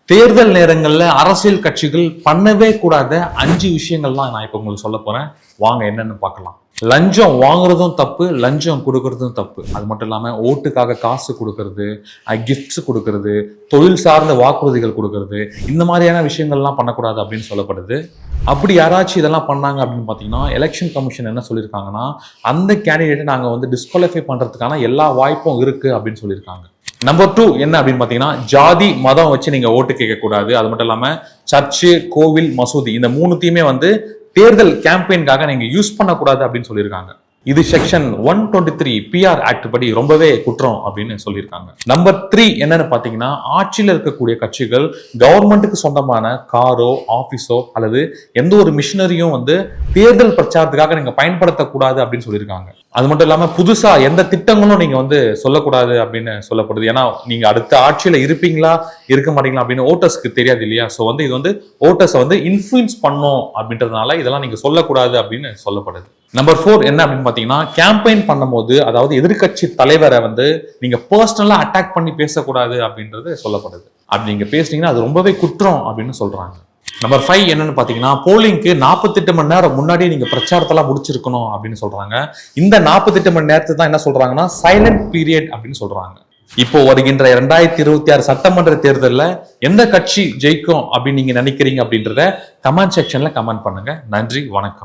தேர்தல் நேரங்கள்ல அரசியல் கட்சிகள் பண்ணவே கூடாத 5 விஷயங்கள்லாம் நான் இப்ப உங்களுக்கு சொல்ல போறேன். வாங்க என்னன்னு பார்க்கலாம். லஞ்சம் வாங்குறதும் தப்பு, லஞ்சம் கொடுக்கறதும் தப்பு. அது மட்டும் இல்லாம ஓட்டுக்காக காசு கொடுக்கறது, கிஃப்ட்ஸ் கொடுக்கறது, தொழில் சார்ந்த வாக்குறுதிகள் கொடுக்கறது, இந்த மாதிரியான விஷயங்கள்லாம் பண்ணக்கூடாது அப்படின்னு சொல்லப்படுது. அப்படி யாராச்சும் இதெல்லாம் பண்ணாங்க அப்படின்னு பார்த்தீங்கன்னா, எலெக்ஷன் கமிஷன் என்ன சொல்லியிருக்காங்கன்னா, அந்த கேண்டிடேட்டை நாங்கள் வந்து டிஸ்குவாலிஃபை பண்றதுக்கான எல்லா வாய்ப்பும் இருக்கு அப்படின்னு சொல்லியிருக்காங்க. நம்பர் 2 என்ன அப்படின்னு பாத்தீங்கன்னா, ஜாதி மதம் வச்சு நீங்க ஓட்டு கேட்க கூடாது. அது மட்டும் இல்லாம சர்ச்சு, கோவில், மசூதி இந்த மூணுத்தையுமே வந்து தேர்தல் கேம்பெயின்காக நீங்க யூஸ் பண்ணக்கூடாது அப்படின்னு சொல்லியிருக்காங்க. இது செக்ஷன் 123 பிஆர் ஆக்ட் படி ரொம்பவே குற்றம் அப்படின்னு சொல்லியிருக்காங்க. நம்பர் 3 என்னன்னு பாத்தீங்கன்னா, ஆட்சியில் இருக்கக்கூடிய கட்சிகள் கவர்மெண்ட்டுக்கு சொந்தமான காரோ, ஆபீஸோ அல்லது எந்த ஒரு மிஷினரியும் வந்து தேர்தல் பிரச்சாரத்துக்காக நீங்க பயன்படுத்தக்கூடாது அப்படின்னு சொல்லியிருக்காங்க. அது மட்டும் இல்லாம புதுசா எந்த திட்டங்களும் நீங்க வந்து சொல்லக்கூடாது அப்படின்னு சொல்லப்படுது. ஏன்னா நீங்க அடுத்த ஆட்சியில இருப்பீங்களா இருக்க மாட்டீங்களா அப்படின்னு ஓட்டர்ஸ்க்கு தெரியாது இல்லையா. சோ வந்து இது வந்து ஓட்டர்ஸை வந்து இன்ஃபுளுன்ஸ் பண்ணும் அப்படின்றதுனால இதெல்லாம் நீங்க சொல்லக்கூடாது அப்படின்னு சொல்லப்படுது. நம்பர் 4 என்ன அப்படின்னு பாத்தீங்கன்னா, கேம்பெயின் பண்ணும்போது அதாவது எதிர்கட்சி தலைவரை வந்து நீங்க பர்சனலா அட்டாக் பண்ணி பேசக்கூடாது அப்படின்றது சொல்லப்படுது. அப்படி நீங்க பேசுனீங்கன்னா அது ரொம்பவே குற்றம் அப்படின்னு சொல்றாங்க. நம்பர் 5 என்னன்னு பாத்தீங்கன்னா, போலிங்க்கு 48 மணி நேரம் முன்னாடியே நீங்க பிரச்சாரத்தெல்லாம் முடிச்சிருக்கணும் அப்படின்னு சொல்றாங்க. இந்த 48 மணி நேரத்தை தான் என்ன சொல்றாங்கன்னா சைலண்ட் பீரியட் அப்படின்னு சொல்றாங்க. இப்போ வருகின்ற 2026 சட்டமன்ற தேர்தலில் எந்த கட்சி ஜெயிக்கும் அப்படின்னு நீங்க நினைக்கிறீங்க அப்படின்றத கமெண்ட் செக்ஷன்ல கமெண்ட் பண்ணுங்க. நன்றி, வணக்கம்.